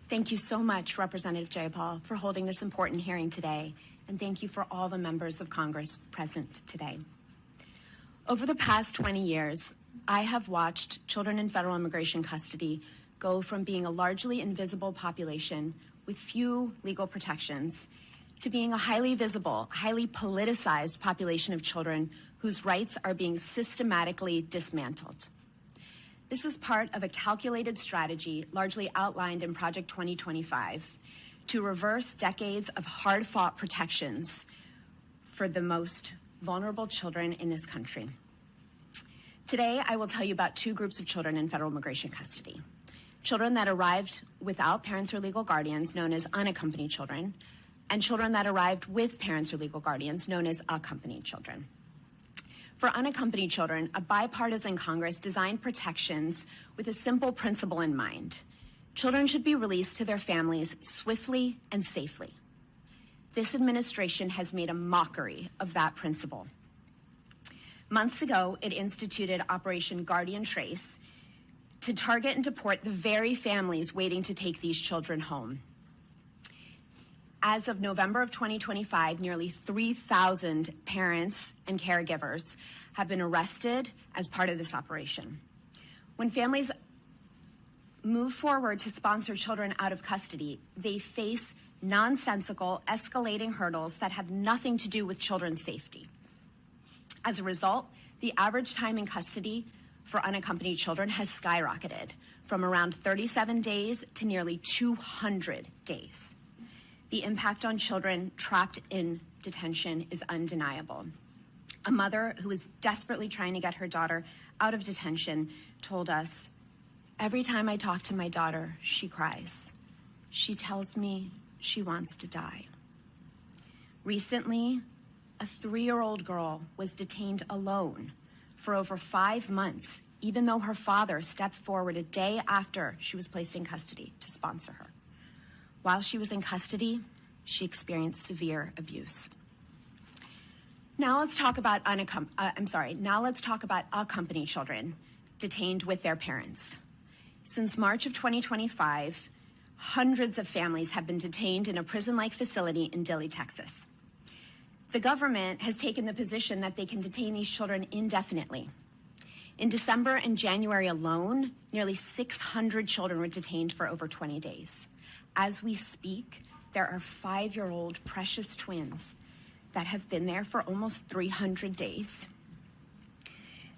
Thank you so much, Representative Jayapal, for holding this important hearing today, and thank you for all the members of Congress present today. Over the past 20 years, I have watched children in federal immigration custody go from being a largely invisible population with few legal protections to being a highly visible, highly politicized population of children whose rights are being systematically dismantled. This is part of a calculated strategy largely outlined in Project 2025 to reverse decades of hard-fought protections for the most vulnerable children in this country. Today, I will tell you about two groups of children in federal immigration custody. Children that arrived without parents or legal guardians, known as unaccompanied children, and children that arrived with parents or legal guardians, known as accompanied children. For unaccompanied children, a bipartisan Congress designed protections with a simple principle in mind. Children should be released to their families swiftly and safely. This administration has made a mockery of that principle. Months ago, it instituted Operation Guardian Trace to target and deport the very families waiting to take these children home. As of November of 2025, nearly 3,000 parents and caregivers have been arrested as part of this operation. When families move forward to sponsor children out of custody, they face nonsensical, escalating hurdles that have nothing to do with children's safety. As a result, the average time in custody for unaccompanied children has skyrocketed from around 37 days to nearly 200 days. The impact on children trapped in detention is undeniable. A mother who is desperately trying to get her daughter out of detention told us, "Every time I talk to my daughter, she cries. She tells me she wants to die." Recently, a 3-year-old girl was detained alone for over 5 months, even though her father stepped forward a day after she was placed in custody to sponsor her. While she was in custody, she experienced severe abuse. Now let's talk about accompanied children detained with their parents. Since March of 2025, hundreds of families have been detained in a prison-like facility in Dilley, Texas. The government has taken the position that they can detain these children indefinitely. In December and January alone, nearly 600 children were detained for over 20 days. As we speak, there are 5-year-old precious twins that have been there for almost 300 days.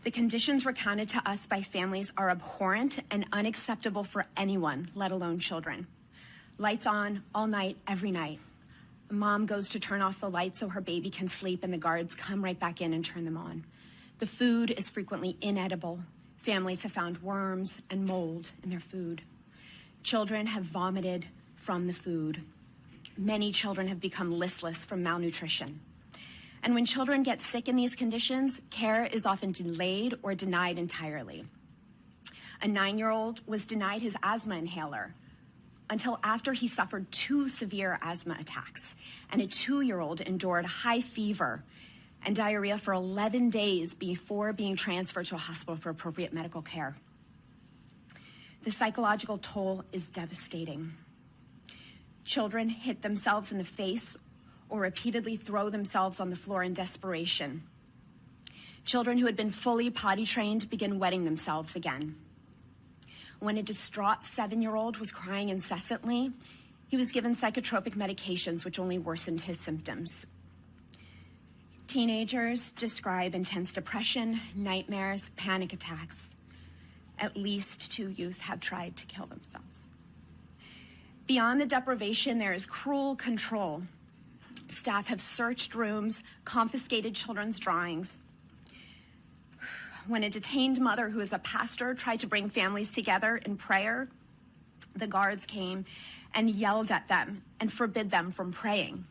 The conditions recounted to us by families are abhorrent and unacceptable for anyone, let alone children. Lights on all night, every night. Mom goes to turn off the lights so her baby can sleep, and the guards come right back in and turn them on. The food is frequently inedible. Families have found worms and mold in their food. Children have vomited from the food. Many children have become listless from malnutrition. And when children get sick in these conditions, care is often delayed or denied entirely. A 9-year-old was denied his asthma inhaler until after he suffered 2 severe asthma attacks, and a 2-year-old endured high fever and diarrhea for 11 days before being transferred to a hospital for appropriate medical care. The psychological toll is devastating. Children hit themselves in the face or repeatedly throw themselves on the floor in desperation. Children who had been fully potty trained begin wetting themselves again. When a distraught 7-year-old was crying incessantly, he was given psychotropic medications which only worsened his symptoms. Teenagers describe intense depression, nightmares, panic attacks. At least 2 youth have tried to kill themselves. Beyond the deprivation, there is cruel control. Staff have searched rooms, confiscated children's drawings. When a detained mother who is a pastor tried to bring families together in prayer, the guards came and yelled at them and forbid them from praying.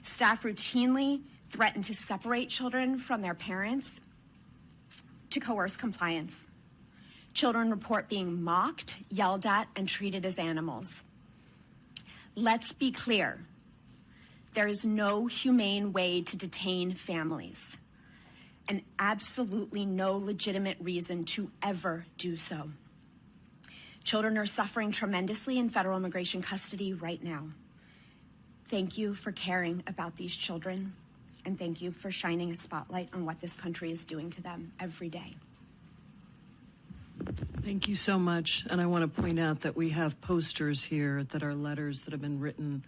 Staff routinely threatened to separate children from their parents to coerce compliance. Children report being mocked, yelled at, and treated as animals. Let's be clear. There is no humane way to detain families, and absolutely no legitimate reason to ever do so. Children are suffering tremendously in federal immigration custody right now. Thank you for caring about these children, and thank you for shining a spotlight on what this country is doing to them every day. Thank you so much. And I want to point out that we have posters here that are letters that have been written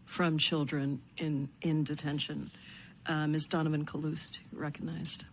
from children in detention. Ms. Donovan Kalust, recognized.